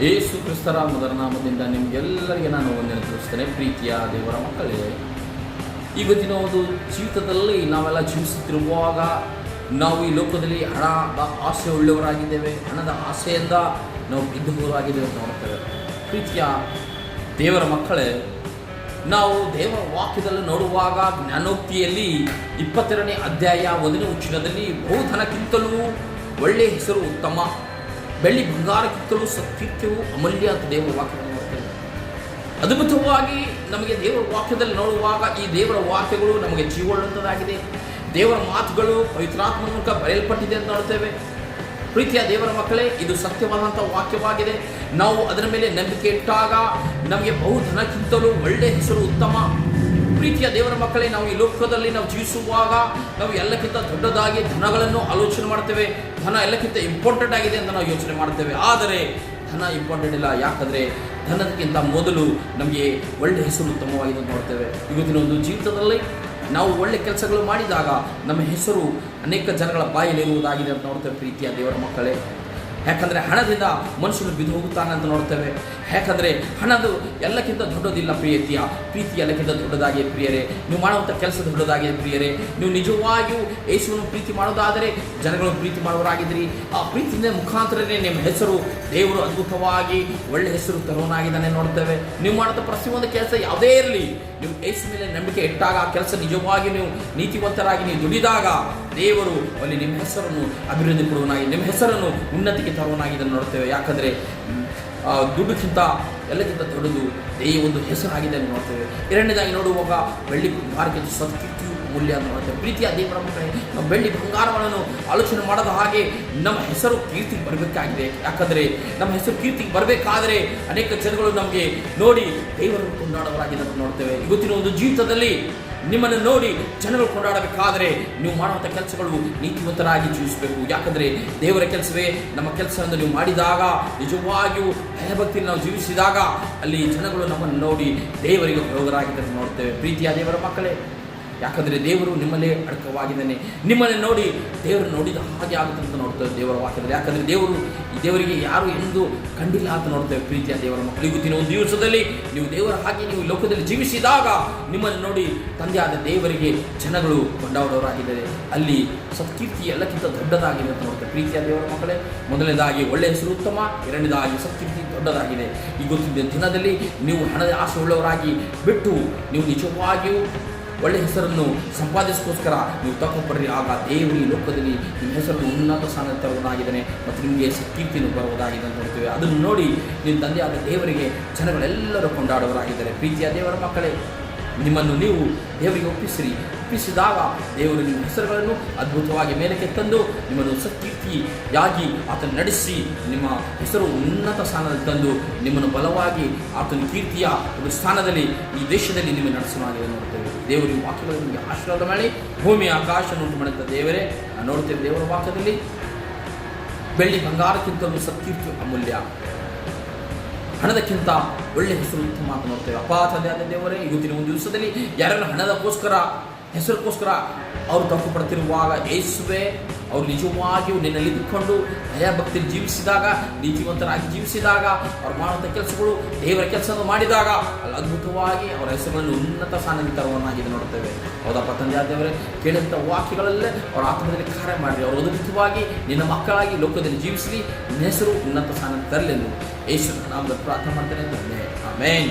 ಯೇಸು ಕ್ರಿಸ್ತರ ಮೊದಲ ನಾಮದಿಂದ ನಿಮಗೆಲ್ಲರಿಗೆ ನಾನು ವಂದನೆ ತಿಳಿಸ್ತೇನೆ. ಪ್ರೀತಿಯ ದೇವರ ಮಕ್ಕಳೇ, ಇವತ್ತಿನ ಒಂದು ಜೀವಿತದಲ್ಲಿ ನಾವೆಲ್ಲ ಜೀವಿಸುತ್ತಿರುವಾಗ ನಾವು ಈ ಲೋಕದಲ್ಲಿ ಹಣದ ಆಸೆ ಉಳ್ಳವರಾಗಿದ್ದೇವೆ. ಹಣದ ಆಸೆಯಿಂದ ನಾವು ಬಿದ್ದುವರಾಗಿದ್ದೇವೆ ಅಂತ ನೋಡ್ತೇವೆ. ಪ್ರೀತಿಯ ದೇವರ ಮಕ್ಕಳೇ, ನಾವು ದೇವರ ವಾಕ್ಯದಲ್ಲಿ ನೋಡುವಾಗ ಜ್ಞಾನೋಕ್ತಿಯಲ್ಲಿ 22ನೇ ಅಧ್ಯಾಯ 1ನೇ ವಚನದಲ್ಲಿ ಬಹುಧನಕ್ಕಿಂತಲೂ ಒಳ್ಳೆಯ ಹೆಸರು ಉತ್ತಮ, ಬೆಳ್ಳಿ ಬಂಗಾರಕ್ಕಿಂತಲೂ ಸತ್ಕೀರ್ತಿಯು ಅಮೂಲ್ಯ ಅಂತ ದೇವರ ವಾಕ್ಯವನ್ನು ನೋಡ್ತೇವೆ. ಅದ್ಭುತವಾಗಿ ನಮಗೆ ದೇವರ ವಾಕ್ಯದಲ್ಲಿ ನೋಡುವಾಗ ಈ ದೇವರ ವಾಕ್ಯಗಳು ನಮಗೆ ಜೀವವುಳ್ಳಂಥದ್ದಾಗಿದೆ. ದೇವರ ಮಾತುಗಳು ಪವಿತ್ರಾತ್ಮನ ಮೂಲಕ ಬರೆಯಲ್ಪಟ್ಟಿದೆ ಅಂತ ನೋಡ್ತೇವೆ. ಪ್ರೀತಿಯ ದೇವರ ಮಕ್ಕಳೇ, ಇದು ಸತ್ಯವಾದಂಥ ವಾಕ್ಯವಾಗಿದೆ. ನಾವು ಅದರ ಮೇಲೆ ನಂಬಿಕೆ ಇಟ್ಟಾಗ ನಮಗೆ ಬಹುಧನಕ್ಕಿಂತಲೂ ಒಳ್ಳೆಯ ಹೆಸರು ಉತ್ತಮ. ಪ್ರೀತಿಯ ದೇವರ ಮಕ್ಕಳೇ, ನಾವು ಈ ಲೋಕದಲ್ಲಿ ನಾವು ಜೀವಿಸುವಾಗ ನಾವು ಎಲ್ಲಕ್ಕಿಂತ ದೊಡ್ಡದಾಗಿ ಧನಗಳನ್ನು ಆಲೋಚನೆ ಮಾಡ್ತೇವೆ. ಧನ ಎಲ್ಲಕ್ಕಿಂತ ಇಂಪಾರ್ಟೆಂಟ್ ಆಗಿದೆ ಅಂತ ನಾವು ಯೋಚನೆ ಮಾಡ್ತೇವೆ. ಆದರೆ ಧನ ಇಂಪಾರ್ಟೆಂಟ್ ಇಲ್ಲ. ಯಾಕಂದರೆ ಧನಕ್ಕಿಂತ ಮೊದಲು ನಮಗೆ ಒಳ್ಳೆಯ ಹೆಸರು ಉತ್ತಮವಾಗಿದೆ ಅಂತ ನೋಡ್ತೇವೆ. ಇವತ್ತಿನ ಒಂದು ಜೀವಿತದಲ್ಲಿ ನಾವು ಒಳ್ಳೆ ಕೆಲಸಗಳು ಮಾಡಿದಾಗ ನಮ್ಮ ಹೆಸರು ಅನೇಕ ಜನಗಳ ಬಾಯಲ್ಲಿರುವುದಾಗಿದೆ ಅಂತ ನೋಡ್ತೇವೆ. ಪ್ರೀತಿಯ ದೇವರ ಮಕ್ಕಳೇ, ಯಾಕಂದರೆ ಹಣದಿಂದ ಮನುಷ್ಯನು ಬಿದ್ದು ಹೋಗುತ್ತಾನೆ ಅಂತ ನೋಡ್ತೇವೆ. ಯಾಕಂದರೆ ಹಣದು ಎಲ್ಲಕ್ಕಿಂತ ದೊಡ್ಡದಿಲ್ಲ ಪ್ರಿಯತಿಯ ಪ್ರೀತಿ ಎಲ್ಲಕ್ಕಿಂತ ದೊಡ್ಡದಾಗಿ ಪ್ರಿಯರೇ. ನೀವು ಮಾಡುವಂಥ ಕೆಲಸ ದೊಡ್ಡದಾಗಿದೆ ಪ್ರಿಯರೇ. ನೀವು ನಿಜವಾಗಿಯೂ ಯೇಸುವನ್ನು ಪ್ರೀತಿ ಮಾಡೋದಾದರೆ ಜನಗಳನ್ನು ಪ್ರೀತಿ ಮಾಡುವರಾಗಿದ್ದೀರಿ. ಆ ಪ್ರೀತಿಯಿಂದ ಮುಖಾಂತರನೇ ನಿಮ್ಮ ಹೆಸರು ದೇವರು ಅದ್ಭುತವಾಗಿ ಒಳ್ಳೆ ಹೆಸರು ತರುವನಾಗಿದ್ದಾನೆ ನೋಡ್ತೇವೆ. ನೀವು ಮಾಡುವಂಥ ಪ್ರತಿಯೊಂದು ಕೆಲಸ ಯಾವುದೇ ಇರಲಿ, ನೀವು ಯೇಸು ಮೇಲೆ ನಂಬಿಕೆ ಇಟ್ಟಾಗ ಆ ಕೆಲಸ ನಿಜವಾಗಿ ನೀವು ನೀತಿವಂತರಾಗಿ ನೀವು ದುಡಿದಾಗ ದೇವರು ಅಲ್ಲಿ ನಿಮ್ಮ ಹೆಸರನ್ನು ಅಭಿವೃದ್ಧಿ ಕೊಡುವನಾಗಿ, ನಿಮ್ಮ ಹೆಸರನ್ನು ಉನ್ನತಿಗೆ ತರುವನಾಗಿದ್ದನ್ನು ನೋಡ್ತೇವೆ. ಯಾಕಂದರೆ ದುಡ್ಡುಕ್ಕಿಂತ ಎಲ್ಲಕ್ಕಿಂತ ದೊಡ್ಡದು ಒಂದು ಹೆಸರಾಗಿದೆ ಅಂತ ನೋಡ್ತೇವೆ. ಎರಡನೇದಾಗಿ ನೋಡುವಾಗ ಬೆಳ್ಳಿ ಬಂಗಾರಕ್ಕಿಂತ ಸತ್ಕೀರ್ತಿಯು ಮೂಲ್ಯ ಅಂತ ನೋಡ್ತೇವೆ. ಪ್ರೀತಿಯ ದೇವರ ಮಕ್ಕಳೇ, ನಾವು ಬೆಳ್ಳಿ ಬಂಗಾರಗಳನ್ನು ಆಲೋಚನೆ ಮಾಡದ ಹಾಗೆ ನಮ್ಮ ಹೆಸರು ಕೀರ್ತಿಗೆ ಬರಬೇಕಾಗಿದೆ. ಯಾಕಂದರೆ ನಮ್ಮ ಹೆಸರು ಕೀರ್ತಿಗೆ ಬರಬೇಕಾದರೆ ಅನೇಕ ಜನಗಳು ನಮಗೆ ನೋಡಿ ದೇವರನ್ನು ಕೊಂಡಾಡುವರಾಗಿದೆ ಅಂತ ನೋಡ್ತೇವೆ. ಇವತ್ತಿನ ಒಂದು ಜೀವಿತದಲ್ಲಿ ನಿಮ್ಮನ್ನು ನೋಡಿ ಜನಗಳು ಕೊಂಡಾಡಬೇಕಾದರೆ ನೀವು ಮಾಡುವಂಥ ಕೆಲಸಗಳು ನೀತಿವಂತರಾಗಿ ಜೀವಿಸಬೇಕು. ಯಾಕಂದರೆ ದೇವರ ಕೆಲಸವೇ ನಮ್ಮ ಕೆಲಸವನ್ನು ನೀವು ಮಾಡಿದಾಗ, ನಿಜವಾಗಿಯೂ ಭಯಭಕ್ತಿಯಲ್ಲಿ ನಾವು ಜೀವಿಸಿದಾಗ ಅಲ್ಲಿ ಜನಗಳು ನಮ್ಮನ್ನು ನೋಡಿ ದೇವರಿಗೆ ಹೋಗರಾಗಿದ್ದರೆ ನೋಡ್ತೇವೆ. ಪ್ರೀತಿಯ ದೇವರ ಮಕ್ಕಳೇ, ಯಾಕಂದರೆ ದೇವರು ನಿಮ್ಮಲ್ಲೇ ಅಡಕವಾಗಿದ್ದಾನೆ. ನಿಮ್ಮನ್ನೇ ನೋಡಿ ದೇವರು ನೋಡಿದ ಹಾಗೆ ಆಗುತ್ತೆ ಅಂತ ನೋಡ್ತೇವೆ ದೇವರ ವಾಕ್ಯದಲ್ಲಿ. ಯಾಕಂದರೆ ದೇವರಿಗೆ ಯಾರು ಎಂದು ಕಂಡಿಲ್ಲ ಅಂತ ನೋಡ್ತೇವೆ. ಪ್ರೀತಿಯ ದೇವರ ಮಕ್ಕಳು, ಇವತ್ತಿನ ಒಂದು ದಿವಸದಲ್ಲಿ ನೀವು ದೇವರ ಹಾಗೆ ನೀವು ಲೋಕದಲ್ಲಿ ಜೀವಿಸಿದಾಗ ನಿಮ್ಮನ್ನು ನೋಡಿ ತಂದೆಯಾದ ದೇವರಿಗೆ ಜನಗಳು ಕೊಂಡಾಡುವವರಾಗಿದ್ದಾರೆ. ಅಲ್ಲಿ ಸತ್ಕೀರ್ತಿ ಎಲ್ಲಕ್ಕಿಂತ ದೊಡ್ಡದಾಗಿದೆ ಅಂತ ನೋಡ್ತೇವೆ. ಪ್ರೀತಿಯ ದೇವರ ಮಕ್ಕಳೇ, ಮೊದಲನೇದಾಗಿ ಒಳ್ಳೆಯ ಹೆಸರು ಉತ್ತಮ, ಎರಡನೇದಾಗಿ ಸತ್ಕೀರ್ತಿ ದೊಡ್ಡದಾಗಿದೆ. ಇವತ್ತಿನ ದಿನದಲ್ಲಿ ನೀವು ಹಣದ ಆಸೆ ಉಳ್ಳವರಾಗಿ ಬಿಟ್ಟು ನೀವು ನಿಜವಾಗಿಯೂ ಒಳ್ಳೆಯ ಹೆಸರನ್ನು ಸಂಪಾದಿಸೋಸ್ಕರ ನೀವು ತಪ್ಪಪಡ್ರಿ. ಆಗ ದೇವರು ಈ ಲೋಕದಲ್ಲಿ ನಿಮ್ಮ ಹೆಸರನ್ನು ಉನ್ನತ ಸ್ಥಾನ ತರುವುದಾಗಿದ್ದಾನೆ ಮತ್ತು ನಿಮಗೆ ಕೀರ್ತಿಯನ್ನು ಬರುವುದಾಗಿದೆ ಅಂತ ನೋಡ್ತೇವೆ. ಅದನ್ನು ನೋಡಿ ನಿಮ್ಮ ತಂದೆಯಾದ ದೇವರಿಗೆ ಜನಗಳೆಲ್ಲರೂ ಕೊಂಡಾಡುವರಾಗಿದ್ದಾರೆ. ಪ್ರೀತಿಯ ದೇವರ ಮಕ್ಕಳೇ, ನಿಮ್ಮನ್ನು ನೀವು ದೇವರಿಗೆ ಒಪ್ಪಿಸಿದಾಗ ದೇವರು ನಿಮ್ಮ ಹೆಸರುಗಳನ್ನು ಅದ್ಭುತವಾಗಿ ಮೇಲಕ್ಕೆ ತಂದು ನಿಮ್ಮನ್ನು ಸತ್ಕೀರ್ತಿಯಾಗಿ ಆತನ ನಡೆಸಿ ನಿಮ್ಮ ಹೆಸರು ಉನ್ನತ ಸ್ಥಾನದಲ್ಲಿ ತಂದು ನಿಮ್ಮನ್ನು ಬಲವಾಗಿ ಆತನ ಕೀರ್ತಿಯ ಒಂದು ಸ್ಥಾನದಲ್ಲಿ ಈ ದೇಶದಲ್ಲಿ ನಿಮ್ಮನ್ನು ನಡೆಸಲಾಗಿದೆ ನೋಡ್ತೇವೆ. ದೇವರು ಈ ವಾಕ್ಯಗಳು ನಿಮಗೆ ಆಶೀರ್ವಾದ ಮಾಡಿ ಭೂಮಿ ಆಕಾಶ ಉಂಟು ಮಾಡುತ್ತ ದೇವರೇ ನೋಡ್ತೇವೆ. ದೇವರ ವಾಕ್ಯದಲ್ಲಿ ಬೆಳ್ಳಿ ಬಂಗಾರಕ್ಕಿಂತಲೂ ಸತ್ಕೀರ್ತಿ ಅಮೂಲ್ಯ, ಹಣದಕ್ಕಿಂತ ಒಳ್ಳೆ ಹೆಸರು ಉತ್ತಮ ಅಂತ ನೋಡ್ತೇವೆ. ಅಪ್ಪ ತಂದೆಯಾದ ದೇವರೇ, ಇವತ್ತಿನ ಒಂದು ದಿವಸದಲ್ಲಿ ಯಾರನ್ನು ಹಣದಕ್ಕೋಸ್ಕರ ಹೆಸರಿಗೋಸ್ಕರ ಅವರು ತಪ್ಪು ಪಡ್ತಿರುವಾಗ ಯೇಸುವೆ ಅವರು ನಿಜವಾಗಿಯೂ ನಿನ್ನಲ್ಲಿ ಇದ್ದುಕೊಂಡು ಭಯಭಕ್ತಿಯಲ್ಲಿ ಜೀವಿಸಿದಾಗ, ನೀತಿವಂತರಾಗಿ ಜೀವಿಸಿದಾಗ, ಅವ್ರು ಮಾಡುವಂಥ ಕೆಲಸಗಳು ದೇವರ ಕೆಲಸವನ್ನು ಮಾಡಿದಾಗ ಅಲ್ಲಿ ಅದ್ಭುತವಾಗಿ ಅವರ ಹೆಸರುಗಳನ್ನು ಉನ್ನತ ಸ್ಥಾನದಲ್ಲಿ ತರುವನ್ನಾಗಿದೆ ನೋಡ್ತೇವೆ. ಹೌದಪ್ಪ ತಂದೆಯಾದ ದೇವರೇ, ಕೇಳಿದಂಥ ವಾಕ್ಯಗಳಲ್ಲೇ ಅವರ ಆತ್ಮದಲ್ಲಿ ಕಾರ್ಯ ಮಾಡಿರಿ. ಅವರು ಅದ್ಭುತವಾಗಿ ನಿನ್ನ ಮಕ್ಕಳಾಗಿ ಲೋಕದಲ್ಲಿ ಜೀವಿಸಲಿ, ನಿನ್ನ ಹೆಸರು ಉನ್ನತ ಸ್ಥಾನದಲ್ಲಿ ತರಲೆಂದು ಯೇಸುವಿನ ನಾಮದಲ್ಲಿ ಪ್ರಾರ್ಥನೆ ಮಾಡ್ತೇನೆ ತಂದೆ. ಆಮೆನ್.